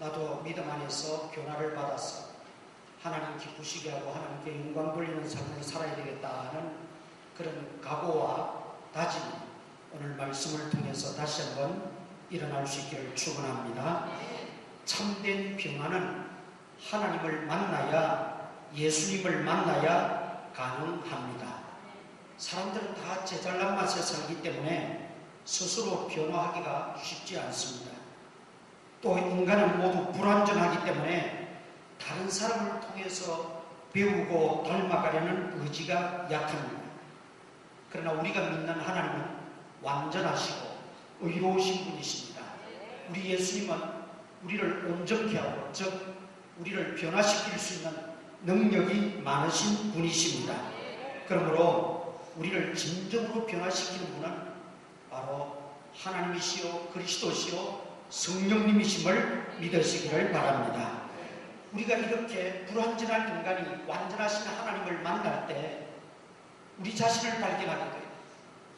나도 믿음 안에서 변화를 받아서 하나님 기쁘시게 하고 하나님께 영광 돌리는 삶을 살아야 되겠다는 그런 각오와 다짐, 오늘 말씀을 통해서 다시 한번 일어날 수 있기를 축원합니다. 참된 평안은 하나님을 만나야, 예수님을 만나야 가능합니다. 사람들은 다 제잘난 맛에 살기 때문에 스스로 변화하기가 쉽지 않습니다. 또 인간은 모두 불완전하기 때문에 다른 사람을 통해서 배우고 닮아가려는 의지가 약합니다. 그러나 우리가 믿는 하나님은 완전하시고 의로우신 분이십니다. 우리 예수님은 우리를 온전케 하고, 즉 우리를 변화시킬 수 있는 능력이 많으신 분이십니다. 그러므로 우리를 진정으로 변화시키는 분은 바로 하나님이시요 그리스도시요 성령님이심을 믿으시기를 바랍니다. 우리가 이렇게 불완전한 인간이 완전하신 하나님을 만날 때 우리 자신을 발견하게 돼요.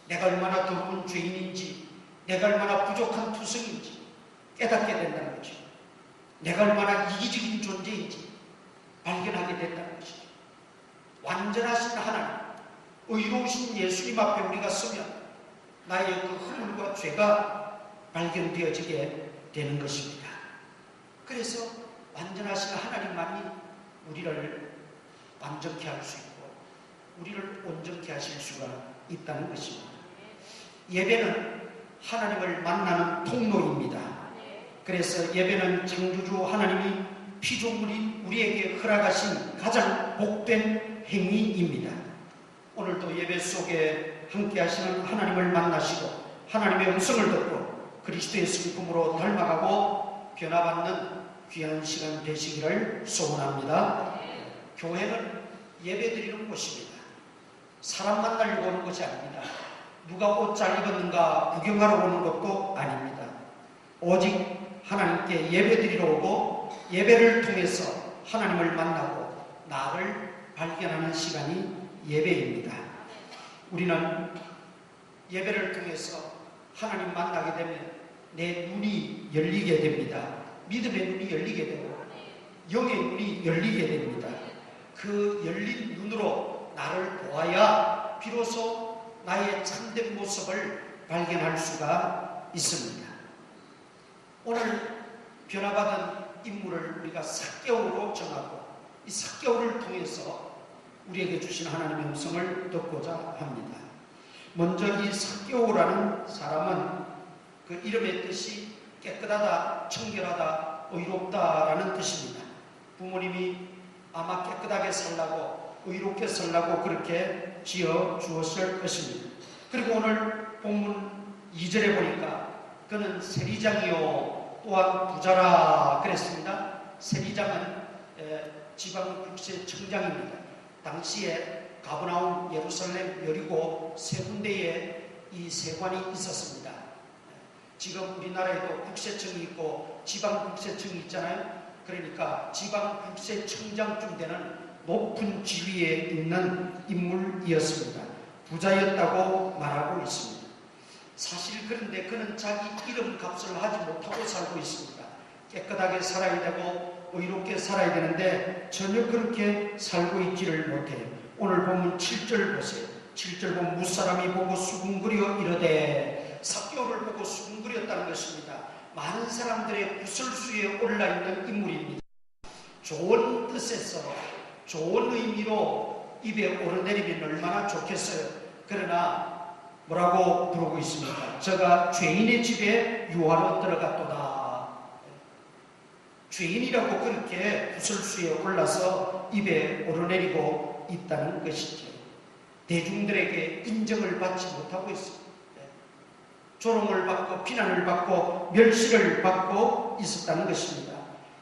내가 얼마나 더러운 죄인인지, 내가 얼마나 부족한 투성인지 깨닫게 된다는 거죠. 내가 얼마나 이기적인 존재인지 발견하게 된다는 것이죠. 완전하신 하나님, 의로우신 예수님 앞에 우리가 서면 나의 그 허물과 죄가 발견되어지게 되는 것입니다. 그래서 완전하신 하나님만이 우리를 완전케 할 수 있고 우리를 온전케 하실 수가 있다는 것입니다. 예배는 하나님을 만나는 통로입니다. 그래서 예배는 창조주 하나님이 피조물인 우리에게 허락하신 가장 복된 행위입니다. 오늘도 예배 속에 함께 하시는 하나님을 만나시고 하나님의 음성을 듣고 그리스도의 성품으로 닮아가고 변화받는 귀한 시간 되시기를 소원합니다. 교회는 예배드리는 곳입니다. 사람 만나려고 오는 것이 아닙니다. 누가 옷 잘 입었는가 구경하러 오는 것도 아닙니다. 오직 하나님께 예배드리러 오고 예배를 통해서 하나님을 만나고 나를 발견하는 시간이 예배입니다. 우리는 예배를 통해서 하나님 만나게 되면 내 눈이 열리게 됩니다. 믿음의 눈이 열리게 되고 영의 눈이 열리게 됩니다. 그 열린 눈으로 나를 보아야 비로소 나의 참된 모습을 발견할 수가 있습니다. 오늘 변화받은 인물을 우리가 삭개오로 정하고 이 삭개오를 통해서 우리에게 주신 하나님의 음성을 듣고자 합니다. 먼저 이 삭개오라는 사람은 그 이름의 뜻이 깨끗하다, 청결하다, 의롭다라는 뜻입니다. 부모님이 아마 깨끗하게 살라고, 의롭게 살라고 그렇게 지어 주었을 것입니다. 그리고 오늘 본문 2절에 보니까 그는 세리장이요 또한 부자라 그랬습니다. 세리장은 지방국세청장입니다. 당시에 가버나움, 예루살렘, 여리고 세 군데에 이 세관이 있었습니다. 지금 우리나라에도 국세청이 있고 지방국세청이 있잖아요. 그러니까 지방국세청장쯤 되는 높은 지위에 있는 인물이었습니다. 부자였다고 말하고 있습니다. 사실 그런데 그는 자기 이름값을 하지 못하고 살고 있습니다. 깨끗하게 살아야 되고 의롭게 살아야 되는데 전혀 그렇게 살고 있지를 못해요. 오늘 보면 7절 보세요. 7절 보면 무사람이 보고 수군거려 이르되, 삭개오를 보고 수군거렸다는 것입니다. 많은 사람들의 구설수에 올라있는 인물입니다. 좋은 뜻에서 좋은 의미로 입에 오르내리면 얼마나 좋겠어요. 그러나 뭐라고 부르고 있습니까? 저가 죄인의 집에 유하로 들어갔도다. 죄인이라고 그렇게 구설수에 올라서 입에 오르내리고 있다는 것이죠. 대중들에게 인정을 받지 못하고 있습니다. 조롱을 받고 비난을 받고 멸시를 받고 있었다는 것입니다.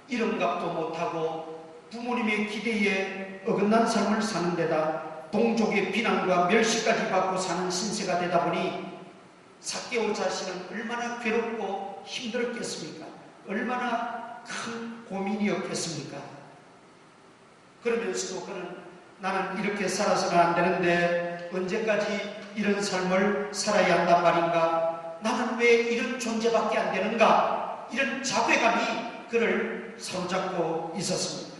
이름값도 못하고 부모님의 기대에 어긋난 삶을 사는 데다 동족의 비난과 멸시까지 받고 사는 신세가 되다 보니 삭개오 자신은 얼마나 괴롭고 힘들었겠습니까? 얼마나 큰 고민이었겠습니까? 그러면서도 그는 나는 이렇게 살아서는 안 되는데 언제까지 이런 삶을 살아야 한단 말인가? 나는 왜 이런 존재밖에 안 되는가? 이런 자괴감이 그를 사로잡고 있었습니다.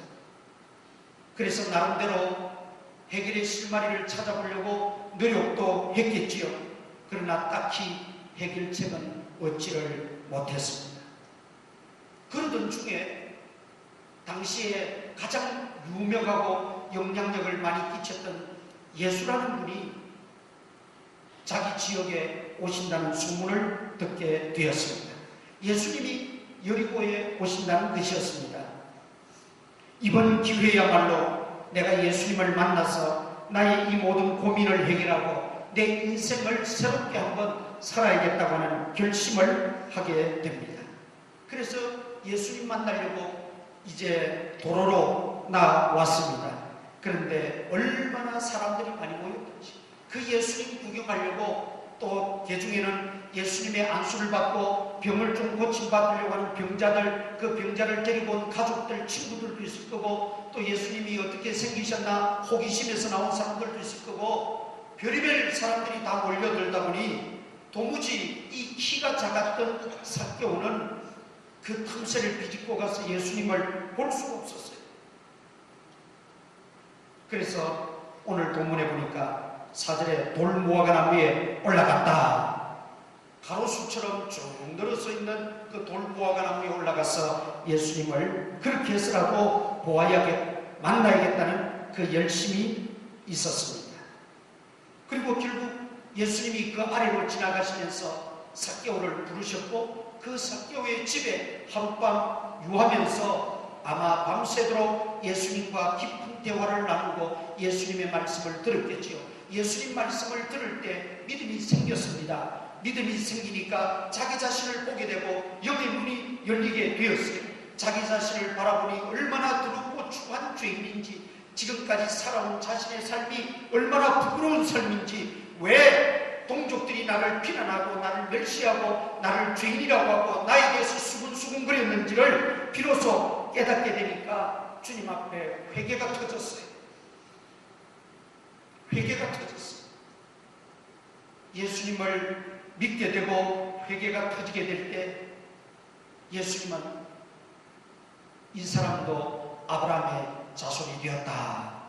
그래서 나름대로 해결의 실마리를 찾아보려고 노력도 했겠지요. 그러나 딱히 해결책은 얻지를 못했습니다. 그러던 중에 당시에 가장 유명하고 영향력을 많이 끼쳤던 예수라는 분이 자기 지역에 오신다는 소문을 듣게 되었습니다. 예수님이 여리고에 오신다는 것이었습니다. 이번 기회야말로 내가 예수님을 만나서 나의 이 모든 고민을 해결하고 내 인생을 새롭게 한번 살아야겠다고 하는 결심을 하게 됩니다. 그래서 예수님 만나려고 이제 도로로 나왔습니다. 그런데 얼마나 사람들이 많이 모였던지 그 예수님 구경하려고 또 개중에는 예수님의 안수를 받고 병을 좀 고침받으려고 하는 병자들, 그 병자를 데리고 온 가족들, 친구들도 있을 거고 또 예수님이 어떻게 생기셨나 호기심에서 나온 사람들도 있을 거고 별의별 사람들이 다 몰려들다 보니 도무지 이 키가 작았던 삭개오는 그 틈새를 비집고 가서 예수님을 볼 수가 없었어요. 그래서 오늘 본문에 보니까 4절에 돌무화과 나무에 올라갔다. 가로수처럼 쭉 늘어서 있는 그 돌무화과 나무에 올라가서 예수님을 그렇게 해서라도 만나야겠다는 그 열심이 있었습니다. 그리고 결국 예수님이 그 아래로 지나가시면서 삭개오를 부르셨고 그 삭개오의 집에 하룻밤 유하면서 아마 밤새도록 예수님과 깊은 대화를 나누고 예수님의 말씀을 들었겠지요. 예수님 말씀을 들을 때 믿음이 생겼습니다. 믿음이 생기니까 자기 자신을 보게 되고 영의 눈이 열리게 되었어요. 자기 자신을 바라보니 얼마나 더럽고 추한 죄인인지, 지금까지 살아온 자신의 삶이 얼마나 부끄러운 삶인지, 왜 동족들이 나를 비난하고 나를 멸시하고 나를 죄인이라고 하고 나에 대해서 수근수근거렸는지를 비로소 깨닫게 되니까 주님 앞에 회개가 터졌어요. 회개가 터졌어요. 예수님을 믿게 되고 회개가 터지게 될 때 예수님은 이 사람도 아브라함의 자손이 되었다.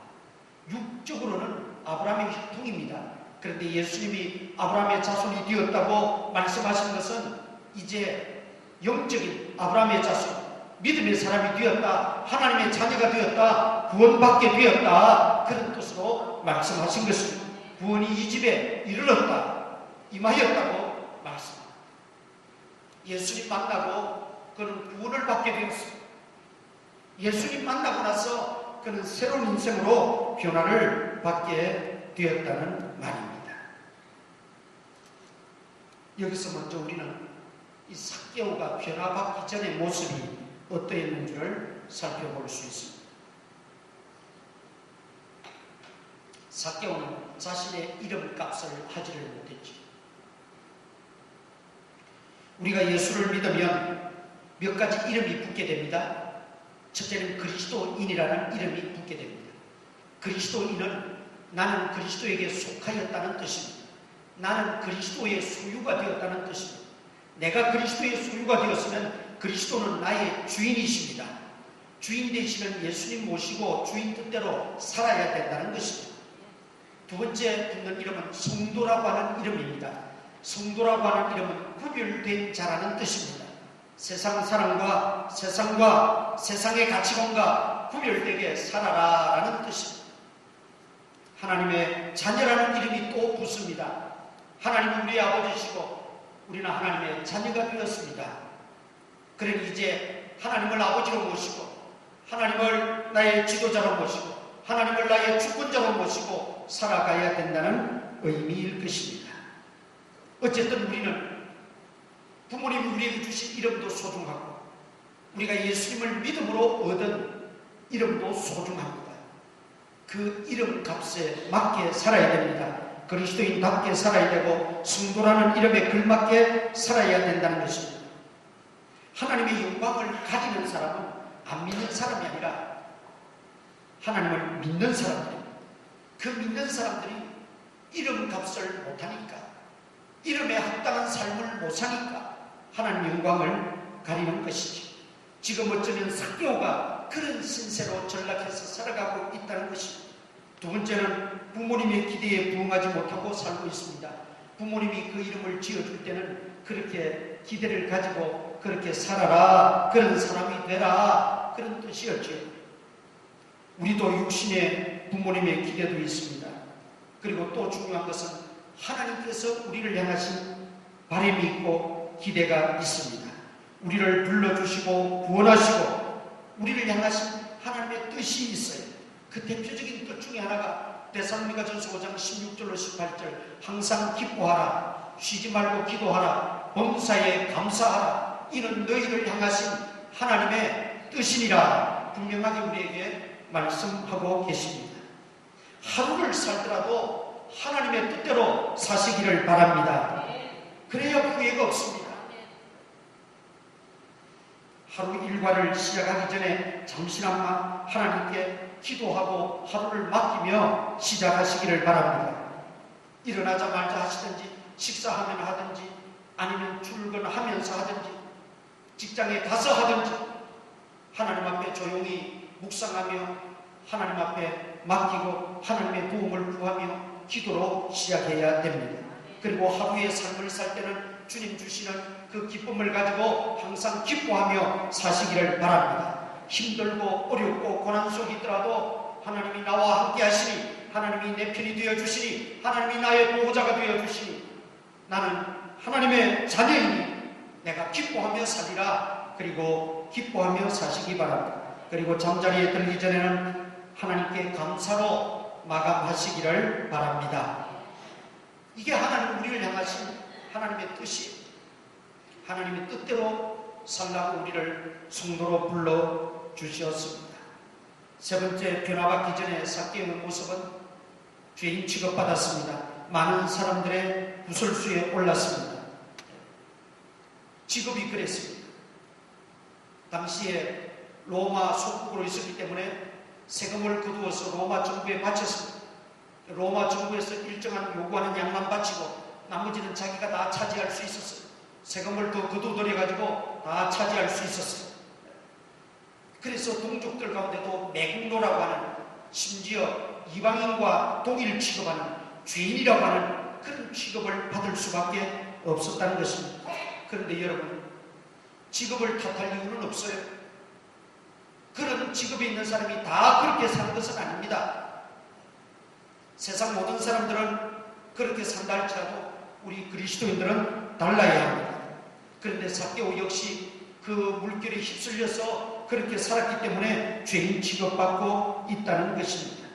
육적으로는 아브라함의 혈통입니다. 그런데 예수님이 아브라함의 자손이 되었다고 말씀하신 것은 이제 영적인 아브라함의 자손, 믿음의 사람이 되었다, 하나님의 자녀가 되었다, 구원받게 되었다, 그런 뜻으로 말씀하신 것입니다. 구원이 이 집에 이르렀다, 임하였다고 말씀합니다. 예수님 만나고 그는 구원을 받게 되었습니다. 예수님 만나고 나서 그는 새로운 인생으로 변화를 받게 되었다는 말입니다. 여기서 먼저 우리는 이 삭개오가 변화받기 전의 모습이 어떠했는지를 살펴볼 수 있습니다. 삭개오는 자신의 이름값을 하지를 못했죠. 우리가 예수를 믿으면 몇 가지 이름이 붙게 됩니다. 첫째는 그리스도인이라는 이름이 붙게 됩니다. 그리스도인은 나는 그리스도에게 속하였다는 뜻입니다. 나는 그리스도의 소유가 되었다는 뜻입니다. 내가 그리스도의 소유가 되었으면 그리스도는 나의 주인이십니다. 주인 되시는 예수님 모시고 주인 뜻대로 살아야 된다는 것입니다. 두 번째 붙는 이름은 성도라고 하는 이름입니다. 성도라고 하는 이름은 구별된 자라는 뜻입니다. 세상 사람과 세상의 가치관과 구별되게 살아라 라는 뜻입니다. 하나님의 자녀라는 이름이 또 붙습니다. 하나님은 우리의 아버지시고 우리는 하나님의 자녀가 되었습니다. 그러니 이제 하나님을 아버지로 모시고 하나님을 나의 지도자로 모시고 하나님을 나의 주권자로 모시고 살아가야 된다는 의미일 것입니다. 어쨌든 우리는 부모님이 우리에게 주신 이름도 소중하고 우리가 예수님을 믿음으로 얻은 이름도 소중합니다. 그 이름 값에 맞게 살아야 됩니다. 그리스도인답게 살아야 되고 성도라는 이름에 걸맞게 살아야 된다는 것입니다. 하나님의 영광을 가지는 사람은 안 믿는 사람이 아니라 하나님을 믿는 사람들입니다. 그 믿는 사람들이 이름 값을 못하니까, 이름에 합당한 삶을 못 사니까 하나님 영광을 가리는 것이지. 지금 어쩌면 삭개오가 그런 신세로 전락해서 살아가고 있다는 것입니다. 두 번째는 부모님의 기대에 부응하지 못하고 살고 있습니다. 부모님이 그 이름을 지어줄 때는 그렇게 기대를 가지고 그렇게 살아라, 그런 사람이 되라, 그런 뜻이었죠. 우리도 육신의 부모님의 기대도 있습니다. 그리고 또 중요한 것은 하나님께서 우리를 향하신 바람이 있고 기대가 있습니다. 우리를 불러주시고 구원하시고 우리를 향하신 하나님의 뜻이 있어요. 그 대표적인 뜻 중에 하나가 데살로니가전서 5장 16절로 18절 항상 기뻐하라, 쉬지 말고 기도하라, 범사에 감사하라, 이는 너희를 향하신 하나님의 뜻이니라 분명하게 우리에게 말씀하고 계십니다. 하루를 살더라도 하나님의 뜻대로 사시기를 바랍니다. 그래야 후회가 없습니다. 하루 일과를 시작하기 전에 잠시나마 하나님께 기도하고 하루를 맡기며 시작하시기를 바랍니다. 일어나자마자 하시든지 식사하면 하든지 아니면 출근하면서 하든지 직장에 가서 하든지 하나님 앞에 조용히 묵상하며 하나님 앞에 맡기고 하나님의 도움을 구하며 기도로 시작해야 됩니다. 그리고 하루의 삶을 살 때는 주님 주시는 그 기쁨을 가지고 항상 기뻐하며 사시기를 바랍니다. 힘들고 어렵고 고난 속에 있더라도 하나님이 나와 함께 하시니, 하나님이 내 편이 되어주시니, 하나님이 나의 보호자가 되어주시니 나는 하나님의 자녀이니 내가 기뻐하며 살리라. 그리고 기뻐하며 사시기 바랍니다. 그리고 잠자리에 들기 전에는 하나님께 감사로 마감하시기를 바랍니다. 이게 하나님 우리를 향하신 하나님의 뜻이, 하나님의 뜻대로 살라고 우리를 성도로 불러주셨습니다. 세 번째, 변화받기 전에 삭개오의 모습은 죄인 취급받았습니다. 많은 사람들의 구설수에 올랐습니다. 직업이 그랬습니다. 당시에 로마 속국으로 있었기 때문에 세금을 거두어서 로마 정부에 바쳤습니다. 로마 정부에서 일정한 요구하는 양만 바치고 나머지는 자기가 다 차지할 수 있었어요. 세금을 더 거두들여가지고 다 차지할 수 있었어요. 그래서 동족들 가운데도 매국노라고 하는, 심지어 이방인과 동일 취급하는, 죄인이라고 하는 그런 취급을 받을 수밖에 없었다는 것입니다. 그런데 여러분, 직업을 탓할 이유는 없어요. 그런 직업에 있는 사람이 다 그렇게 사는 것은 아닙니다. 세상 모든 사람들은 그렇게 산다 할지라도 우리 그리스도인들은 달라야 합니다. 그런데 삭개오 역시 그 물결에 휩쓸려서 그렇게 살았기 때문에 죄인 취급받고 있다는 것입니다.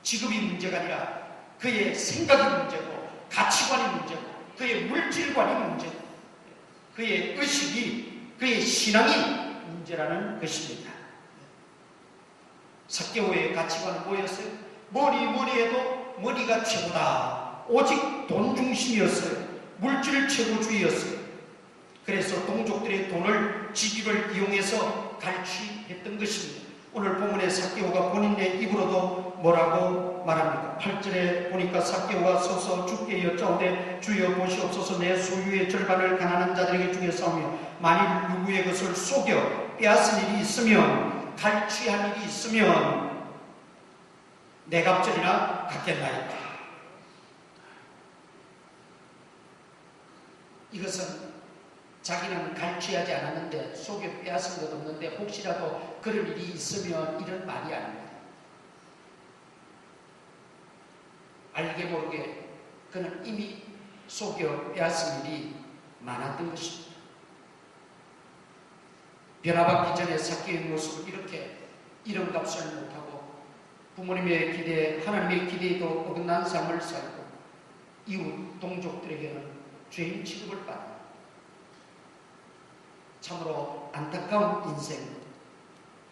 직업이 문제가 아니라 그의 생각이 문제고, 가치관이 문제고, 그의 물질관이 문제고, 그의 의식이, 그의 신앙이 문제라는 것입니다. 삭개오의 가치관은 뭐였어요? 뭐니 해도 머니가 최고다. 오직 돈 중심이었어요. 물질 최고주의였어요. 그래서 동족들의 돈을, 지위를 이용해서 갈취했던 것입니다. 오늘 본문의 삭개오가 본인의 입으로도 뭐라고 말합니까? 8절에 보니까 삭개오가 서서 주께 여짜오되 주여 보시옵소서, 내 소유의 절반을 가난한 자들에게 주겠사오며 만일 누구의 것을 속여 빼앗은 일이 있으면, 갈취한 일이 있으면 내 갑절이나 갖겠나이다. 이것은 자기는 갈취하지 않았는데, 속여 빼앗은 것 없는데 혹시라도 그런 일이 있으면 이런 말이 아닙니다. 알게 모르게 그는 이미 속여 빼앗은 일이 많았던 것입니다. 변화받기 전에 삭개오의 모습을 이렇게 이름값을 못하고 부모님의 기대, 하나님의 기대에도 어긋난 삶을 살고 이웃 동족들에게는 죄인 취급을 받는 참으로 안타까운 인생,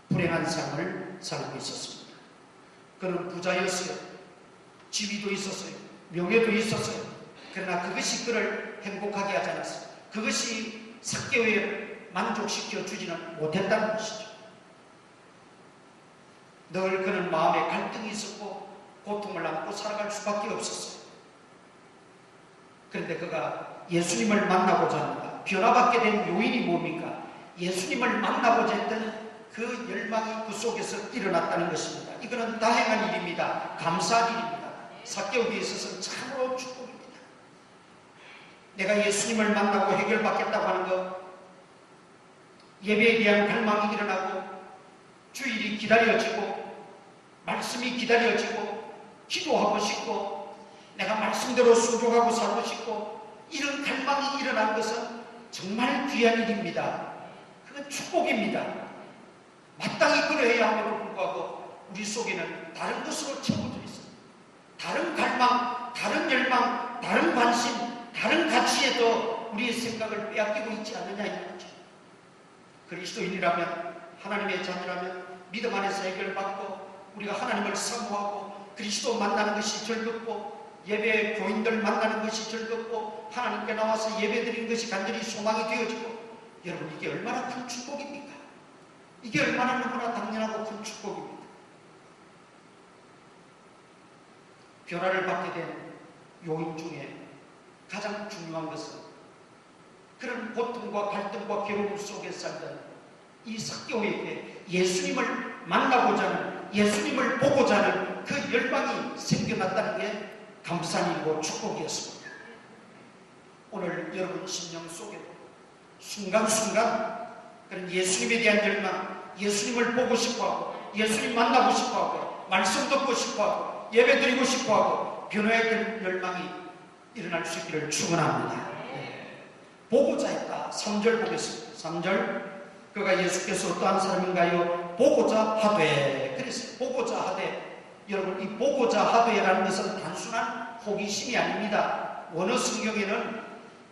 불행한 삶을 살고 있었습니다. 그는 부자였어요. 지위도 있었어요. 명예도 있었어요. 그러나 그것이 그를 행복하게 하지 않았어요. 그것이 삭개오에 만족시켜 주지는 못했다는 것이죠. 늘 그는 마음에 갈등이 있었고 고통을 안고 살아갈 수밖에 없었어요. 그런데 그가 예수님을 만나고자 합니다. 변화받게 된 요인이 뭡니까? 예수님을 만나고자 했던 그 열망이 그 속에서 일어났다는 것입니다. 이거는 다행한 일입니다. 감사한 일입니다. 삭개오에 있어서는 참으로 축복입니다. 내가 예수님을 만나고 해결받겠다고 하는 것, 예배에 대한 갈망이 일어나고 주일이 기다려지고 말씀이 기다려지고 기도하고 싶고 내가 말씀대로 순종하고 살고 싶고 이런 갈망이 일어난 것은 정말 귀한 일입니다. 그건 축복입니다. 마땅히 그러해야 함에도 불구하고 우리 속에는 다른 것으로 채워져 있습니다. 다른 갈망, 다른 열망, 다른 관심, 다른 가치에도 우리의 생각을 빼앗기고 있지 않느냐 이런 거죠. 그리스도인이라면, 하나님의 자녀라면 믿음 안에서 해결받고 우리가 하나님을 사모하고 그리스도 만나는 것이 즐겁고 예배 교인들 만나는 것이 즐겁고 하나님께 나와서 예배드리는 것이 간절히 소망이 되어지고, 여러분 이게 얼마나 큰 축복입니까? 이게 얼마나 너무나 당연하고 큰 축복입니다. 변화를 받게 된 요인 중에 가장 중요한 것은 그런 고통과 갈등과 괴로움 속에 살던 이 삭개오에게 예수님을 만나고자 하는, 예수님을 보고자 하는 그 열망이 생겨났다는 게 감사한 일이고 축복이었습니다. 오늘 여러분 심령 속에도 순간순간 그런 예수님에 대한 열망, 예수님을 보고 싶어하고 예수님 만나고 싶어하고 말씀 듣고 싶어하고 예배 드리고 싶어하고 변화의 그 열망이 일어날 수 있기를 축원합니다. 보고자 했다. 3절 보겠습니다. 3절, 그가 예수께서 어떠한 사람인가요? 보고자 하되. 그래서 보고자 하되, 여러분 이 보고자 하되라는 것은 단순한 호기심이 아닙니다. 원어 성경에는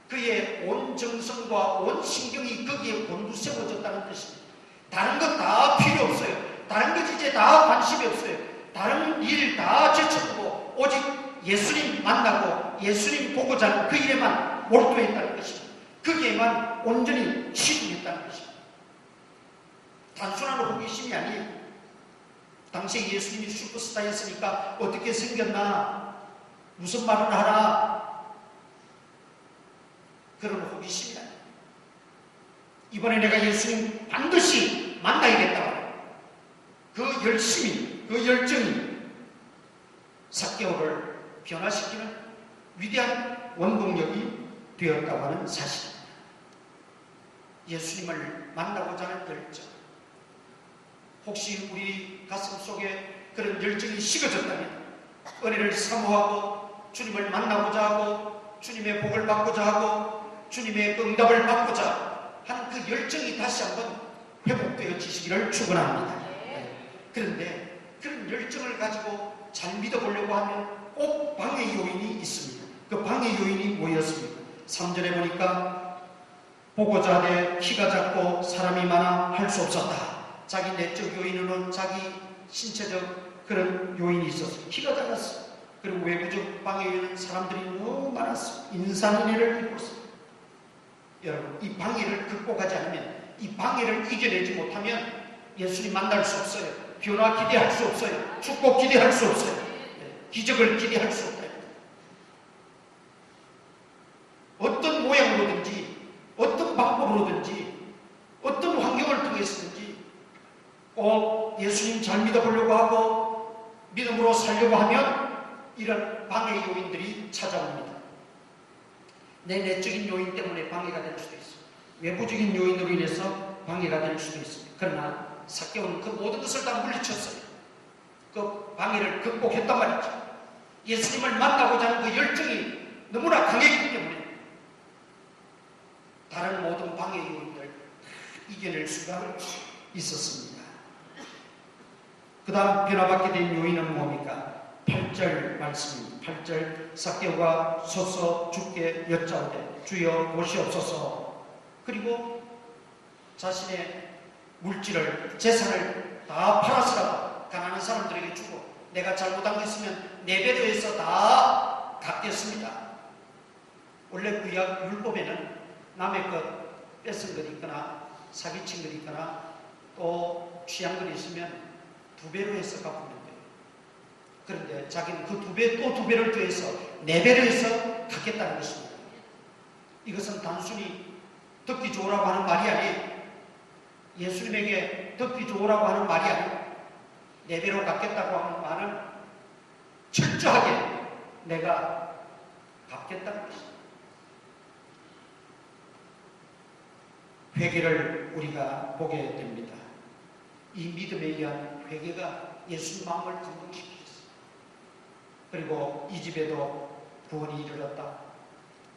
그의 온 정성과 온 신경이 거기에 곤두세워졌다는 뜻입니다. 다른 것 다 필요 없어요. 다른 것 이제 다 관심이 없어요. 다른 일 다 제쳐두고 오직 예수님 만나고 예수님 보고자 하는 그 일에만 몰두했다는 것입니다. 거기에만 온전히 치중했다는 것입니다. 단순한 호기심이 아니에요. 당시에 예수님이 슈퍼스타였으니까 어떻게 생겼나, 무슨 말을 하나, 그런 호기심이 아니에요. 이번에 내가 예수님 반드시 만나야겠다. 그 열심이, 그 열정이 삭개오를 변화시키는 위대한 원동력이 되었다고 하는 사실입니다. 예수님을 만나고자 하는 열정. 혹시 우리 가슴 속에 그런 열정이 식어졌다면, 은혜를 사모하고 주님을 만나고자 하고 주님의 복을 받고자 하고 주님의 응답을 받고자 하는 그 열정이 다시 한번 회복되어지시기를 축원합니다. 그런데 그런 열정을 가지고 잘 믿어보려고 하면 꼭 방해 요인이 있습니다. 그 방해 요인이 뭐였습니까? 3절에 보니까 보고자 하되 키가 작고 사람이 많아 할 수 없었다. 자기 내적 요인으로는 자기 신체적 그런 요인이 있었어요. 키가 작았어요. 그리고 외부적 방해 요인은 사람들이 너무 많았어요. 인산인해를 입었어요. 여러분, 이 방해를 극복하지 않으면, 이 방해를 이겨내지 못하면 예수님 만날 수 없어요. 변화 기대할 수 없어요. 축복 기대할 수 없어요. 기적을 기대할 수 없어요. 어떤 모양으로든지 어떤 방법으로든지 어떤 환경을 통해서든지 꼭 예수님 잘 믿어보려고 하고 믿음으로 살려고 하면 이런 방해 요인들이 찾아옵니다. 내 내적인 요인 때문에 방해가 될 수도 있습니다. 외부적인 요인으로 인해서 방해가 될 수도 있습니다. 그러나 삭개오는 그 모든 것을 다 물리쳤어요. 그 방해를 극복했단 말이죠. 예수님을 만나고자 하는 그 열정이 너무나 강했기 때문에 다른 모든 방해 요인들을 이겨낼 수가 있었습니다. 그 다음 변화받게 된 요인은 뭡니까? 8절 말씀입니다. 8절, 삭개오가 서서 주께 여짜오되 주여 보시옵소서. 그리고 자신의 물질을, 재산을 다 팔았으라도 가난한 사람들에게 주고 내가 잘못한 거 있으면 4배로 해서 다 갚겠습니다. 원래 구약 율법에는 남의 것 뺏은 것 있거나 사기친 것 있거나 또 취한 것 있으면 2배로 해서 갚으면 돼요. 그런데 자기는 그 2배 또 2배를 더해서 4배로 해서 갚겠다는 것입니다. 이것은 단순히 듣기 좋으라고 하는 말이 아니에요. 예수님에게 듣기 좋으라고 하는 말이 아니고 내 배로 갚겠다고 하는 말은 철저하게 내가 갚겠다는 것입니다. 회개를 우리가 보게 됩니다. 이 믿음에 의한 회개가 예수님 마음을 감동시키셨습니다. 그리고 이 집에도 구원이 이르렀다.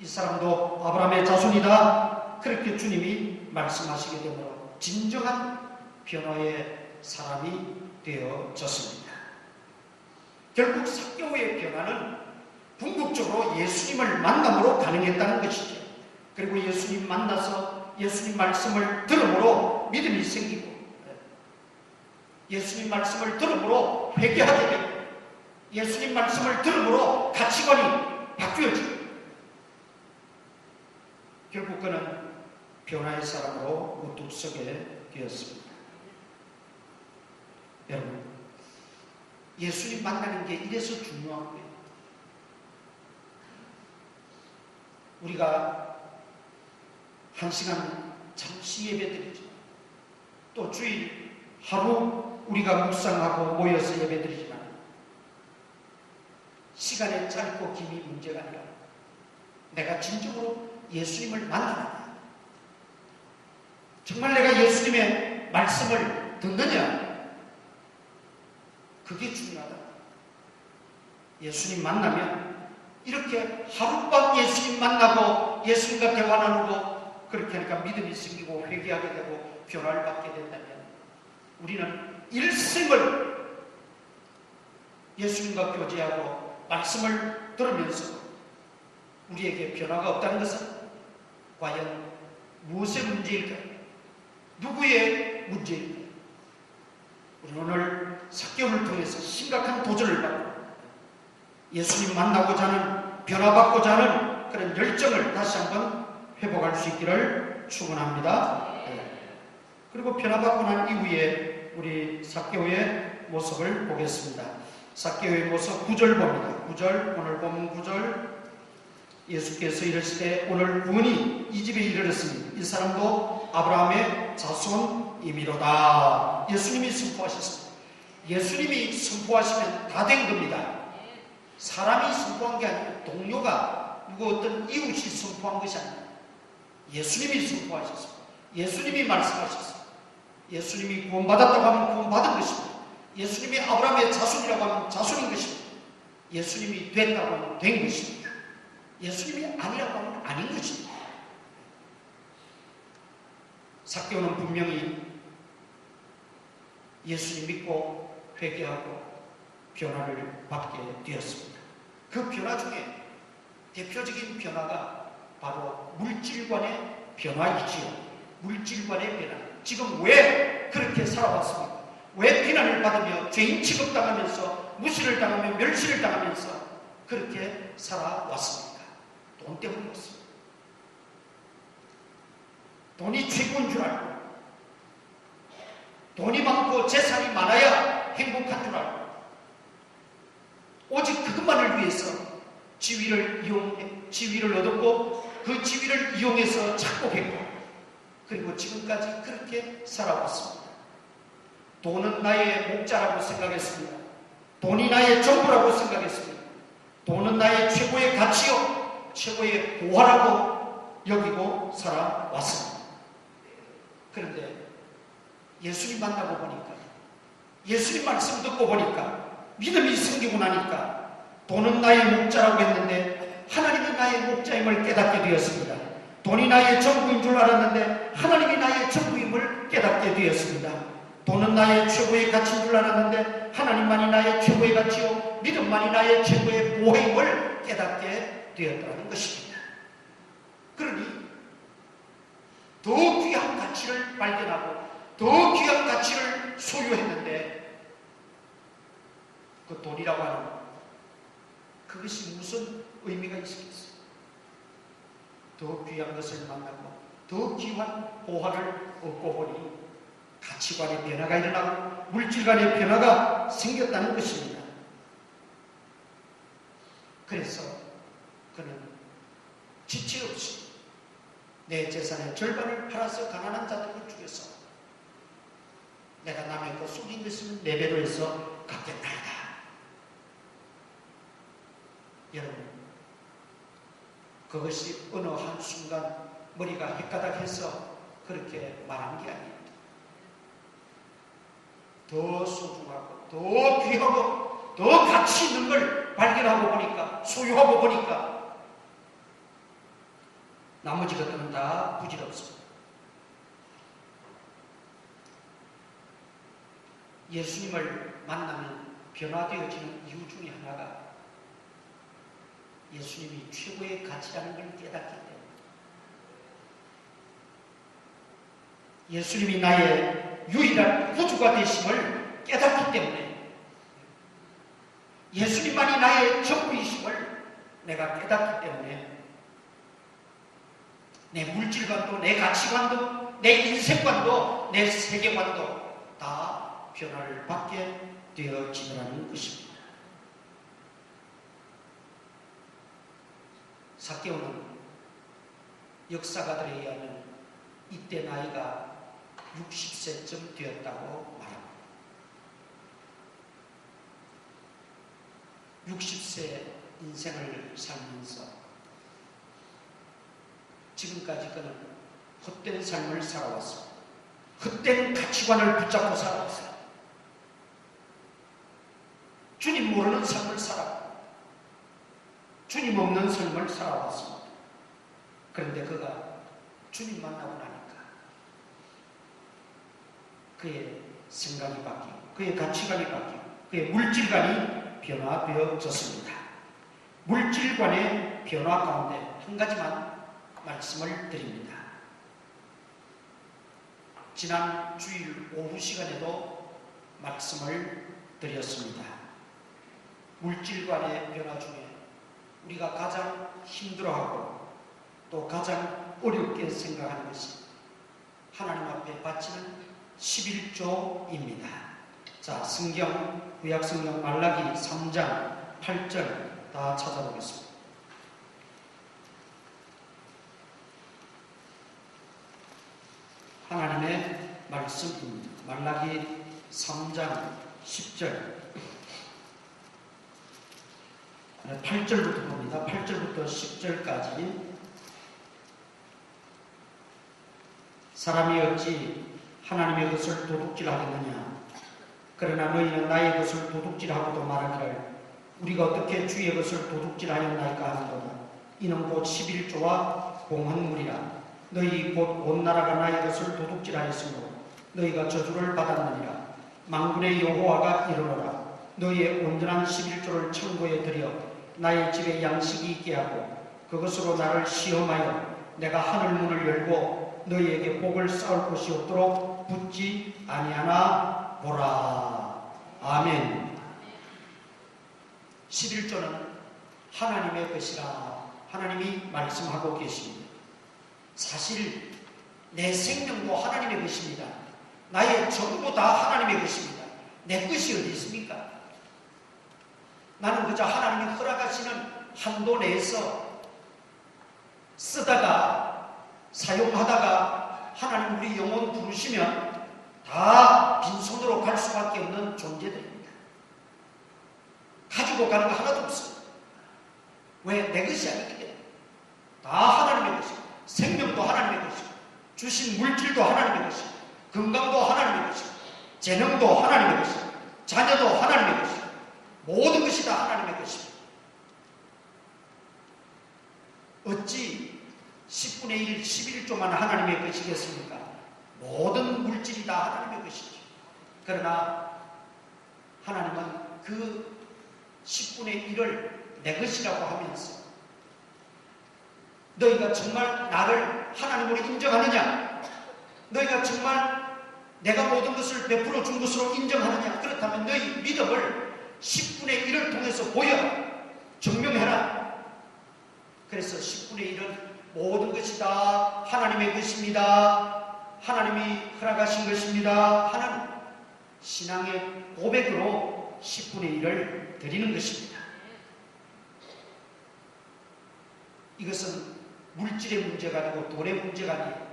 이 사람도 아브라함의 자손이다. 그렇게 주님이 말씀하시게 되므로 진정한 변화의 사람이 되어졌습니다. 결국 삭개오의 변화는 궁극적으로 예수님을 만남으로 가능했다는 것이죠. 그리고 예수님 만나서 예수님 말씀을 들음으로 믿음이 생기고 예수님 말씀을 들음으로 회개하게 되고 예수님 말씀을 들음으로 가치관이 바뀌어지고 결국 그는 변화의 사람으로 우뚝 서게 되었습니다. 여러분, 예수님 만나는 게 이래서 중요한 거예요. 우리가 한 시간 잠시 예배드리죠. 또 주일 하루 우리가 묵상하고 모여서 예배드리지만 시간의 짧고 김이 문제가 아니라 내가 진정으로 예수님을 만나느냐, 정말 내가 예수님의 말씀을 듣느냐, 그게 중요하다. 예수님 만나면 이렇게 하룻밤 예수님 만나고 예수님과 대화 나누고 그렇게 하니까 믿음이 생기고 회개하게 되고 변화를 받게 된다면 우리는 일생을 예수님과 교제하고 말씀을 들으면서 우리에게 변화가 없다는 것은 과연 무엇의 문제일까요? 누구의 문제일까요? 우리는 오늘 삭개오를 통해서 심각한 도전을 받고 예수님 만나고자 하는, 변화받고자 하는 그런 열정을 다시 한번 회복할 수 있기를 축원합니다. 그리고 변화받고 난 이후에 우리 삭개오의 모습을 보겠습니다. 삭개오의 모습 9절 봅니다. 9절, 오늘 본문 9절. 예수께서 이르실 때 오늘 구원이 이 집에 이르렀으니 이 사람도 아브라함의 자손이미로다. 예수님이 선포하셨습니다. 예수님이 선포하시면 다 된 겁니다. 사람이 선포한 게 아니고 동료가 누구 어떤 이웃이 선포한 것이 아닙니다. 예수님이 선포하셨습니다. 예수님이 말씀하셨습니다. 예수님이 구원받았다고 하면 구원받은 것입니다. 예수님이 아브라함의 자손이라고 하면 자손인 것입니다. 예수님이 됐다고 하면 된 것입니다. 예수님이 아니라고 하면 아닌 것입니다. 삭개오는 분명히 예수님 믿고 회개하고 변화를 받게 되었습니다. 그 변화 중에 대표적인 변화가 바로 물질관의 변화이지요. 물질관의 변화. 지금 왜 그렇게 살아왔습니까? 왜 비난을 받으며 죄인 취급당하면서 무시를 당하며 멸시를 당하면서 그렇게 살아왔습니까? 돈 때문이었습니다. 돈이 최고인 줄 알고 돈이 많고 재산이 많아야 행복한 줄 알고 오직 그것만을 위해서 지위를 얻었고 그 지위를 이용해서 착복했고 그리고 지금까지 그렇게 살아왔습니다. 돈은 나의 목자라고 생각했습니다. 돈이 나의 전부라고 생각했습니다. 돈은 나의 최고의 가치요 최고의 보화라고 여기고 살아왔습니다. 그런데 예수님 만나고 보니까 예수님 말씀 듣고 보니까 믿음이 생기고 나니까 돈은 나의 목자라고 했는데 하나님이 나의 목자임을 깨닫게 되었습니다. 돈이 나의 전부인 줄 알았는데 하나님이 나의 전부임을 깨닫게 되었습니다. 돈은 나의 최고의 가치인 줄 알았는데 하나님만이 나의 최고의 가치요 믿음만이 나의 최고의 보호임을 깨닫게 되었다는 것입니다. 그러니 더 귀한 가치를 발견하고 더 귀한 가치를 소유했는데 그 돈이라고 하는 그것이 무슨 의미가 있겠어요? 더 귀한 것을 만나고 더 귀한 보화를 얻고 보니 가치관의 변화가 일어나고 물질관의 변화가 생겼다는 것입니다. 그래서 그는 지체 없이 내 재산의 절반을 팔아서 가난한 자들을 죽여서 것은 네 배로 해서 갚겠나이다. 여러분, 그것이 어느 한순간 머리가 헷가닥해서 그렇게 말한 게 아닙니다. 더 소중하고 더 귀하고 더 가치 있는 걸 발견하고 보니까, 소유하고 보니까 나머지 것들은 다 부질없습니다. 예수님을 만나면 변화되어지는 이유 중에 하나가 예수님이 최고의 가치라는 걸 깨닫기 때문에, 예수님이 나의 유일한 구주가 되심을 깨닫기 때문에, 예수님만이 나의 전부이심을 내가 깨닫기 때문에 내 물질관도, 내 가치관도, 내 인생관도, 내 세계관도 다 변화를 받게 되어지더라는 것입니다. 삭개오는 역사가들에 의하면 이때 나이가 60세쯤 되었다고 말합니다. 60세 인생을 살면서 지금까지 그는 헛된 삶을 살아왔습니다. 헛된 가치관을 붙잡고 살아왔어요. 주님 모르는 삶을 살아왔고 주님 없는 삶을 살아왔습니다. 그런데 그가 주님 만나고 나니까 그의 생각이 바뀌고 그의 가치관이 바뀌고 그의 물질관이 변화되어졌습니다. 물질관의 변화 가운데 한 가지만 말씀을 드립니다. 지난 주일 오후 시간에도 말씀을 드렸습니다. 물질관의 변화 중에 우리가 가장 힘들어하고 또 가장 어렵게 생각하는 것이 하나님 앞에 바치는 11조입니다. 자, 성경, 구약성경 말라기 3장 8절 다 찾아보겠습니다. 하나님의 말씀입니다. 말라기 3장 10절 8절부터 봅니다. 8절부터 10절까지. 사람이 어찌 하나님의 것을 도둑질하겠느냐? 그러나 너희는 나의 것을 도둑질하고도 말하기를 우리가 어떻게 주의 것을 도둑질하였나이까 하는도다. 이는 곧 11조와 공헌물이라. 너희 곧 온 나라가 나의 것을 도둑질하였으므로 너희가 저주를 받았느니라. 만군의 여호와가 이르노라. 너희의 온전한 11조를 창고에 들여 나의 집에 양식이 있게 하고 그것으로 나를 시험하여 내가 하늘 문을 열고 너희에게 복을 쌓을 곳이 없도록 붙지 아니하나 보라. 아멘. 11조는 하나님의 것이라 하나님이 말씀하고 계십니다. 사실 내 생명도 하나님의 것입니다. 나의 전부 다 하나님의 것입니다. 내 것이 어디 있습니까? 나는 그저 하나님이 허락하시는 한도 내에서 쓰다가 사용하다가 하나님 우리 영혼 부르시면 다 빈손으로 갈 수밖에 없는 존재들입니다. 가지고 가는 거 하나도 없습니다. 왜? 내 것이 아니기 때문에. 다 하나님의 것입니다. 생명도 하나님의 것입니다. 주신 물질도 하나님의 것입니다. 건강도 하나님의 것입니다. 재능도 하나님의 것입니다. 자녀도 하나님의 것입니다. 모든 것이 다 하나님의 것입니다. 어찌 10분의 1, 11조만 하나님의 것이겠습니까? 모든 물질이 다 하나님의 것이죠. 그러나 하나님은 그 10분의 1을 내 것이라고 하면서 너희가 정말 나를 하나님으로 인정하느냐? 너희가 정말 내가 모든 것을 베풀어 준 것으로 인정하느냐? 그렇다면 너희 믿음을 10분의 1을 통해서 보여라. 증명해라. 그래서 10분의 1은 모든 것이 다 하나님의 것입니다. 하나님이 허락하신 것입니다. 하는 신앙의 고백으로 10분의 1을 드리는 것입니다. 이것은 물질의 문제가 아니고 돈의 문제가 아니에요.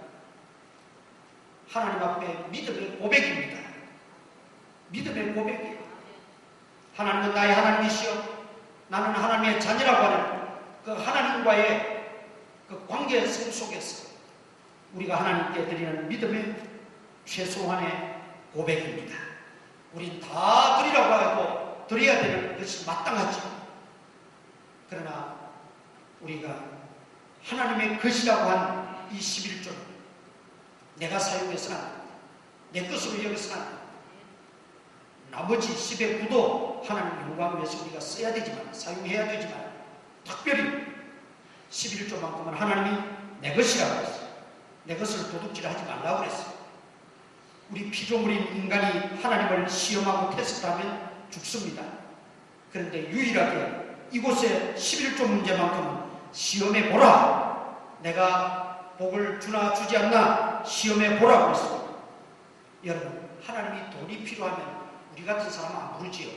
하나님 앞에 믿음의 고백입니다. 믿음의 고백이에요. 하나님은 나의 하나님이시여 나는 하나님의 자녀라고 하는 그 하나님과의 그 관계 성 속에서 우리가 하나님께 드리는 믿음의 최소한의 고백입니다. 우린 다 드리라고 하고 드려야 되는 것이 마땅하죠. 그러나 우리가 하나님의 것이라고 한 이 11조는 내가 사용해서는 안 됩니다. 내 것으로 여기서는 안 됩니다. 나머지 10의 9도 하나님 영광을 위해서 우리가 써야 되지만 사용해야 되지만 특별히 11조만큼은 하나님이 내 것이라고 했어요. 내 것을 도둑질하지 말라고 그랬어요. 우리 피조물인 인간이 하나님을 시험하고 테스트하면 죽습니다. 그런데 유일하게 이곳에 11조 문제만큼은 시험해 보라. 내가 복을 주나 주지 않나 시험해 보라고 했습니다. 여러분, 하나님이 돈이 필요하면 우리 같은 사람은 안 부르지요.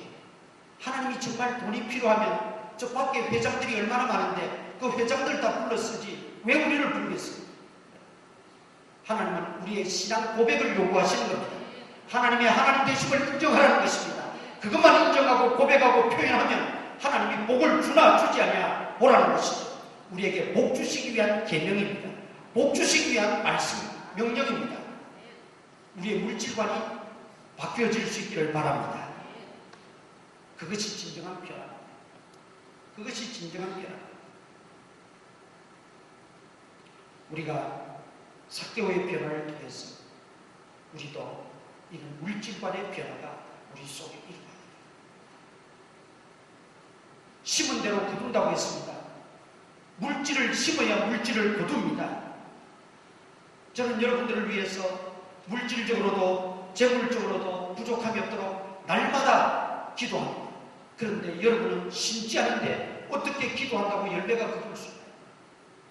하나님이 정말 돈이 필요하면 저 밖에 회장들이 얼마나 많은데 그 회장들 다 불러 쓰지 왜 우리를 부르겠어요? 하나님은 우리의 신앙 고백을 요구하시는 겁니다. 하나님의 하나님 되심을 인정하라는 것입니다. 그것만 인정하고 고백하고 표현하면 하나님이 복을 주나 주지 않냐 보라는 것이죠. 우리에게 복 주시기 위한 계명입니다. 복 주시기 위한 말씀, 명령입니다. 우리의 물질관이 바뀌어질 수 있기를 바랍니다. 그것이 진정한 변화입니다. 그것이 진정한 변화입니다. 우리가 삭개오의 변화를 통해서 우리도 이런 물질관의 변화가 우리 속에 일어납니다. 심은 대로 거둔다고 했습니다. 물질을 심어야 물질을 거둡니다. 저는 여러분들을 위해서 물질적으로도 재물적으로도 부족함이 없도록 날마다 기도합니다. 그런데 여러분은 심지 않은데 어떻게 기도한다고 열매가 거둘 수 있나요?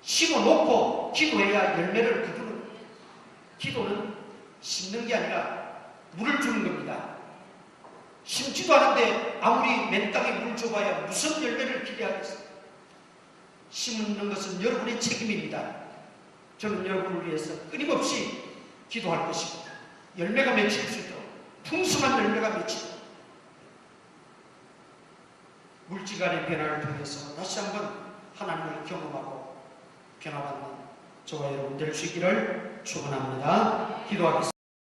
심어놓고 기도해야 열매를 거두는 거예요. 기도는 심는 게 아니라 물을 주는 겁니다. 심지도 않은데 아무리 맨 땅에 물 줘봐야 무슨 열매를 기대하겠어요? 심는 것은 여러분의 책임입니다. 저는 여러분을 위해서 끊임없이 기도할 것입니다. 열매가 맺힐 수 있도록 풍성한 열매가 맺히도록 물질간의 변화를 통해서 다시 한번 하나님을 경험하고 변화받는 저와 여러분 될 수 있기를 축원합니다. 기도하겠습니다.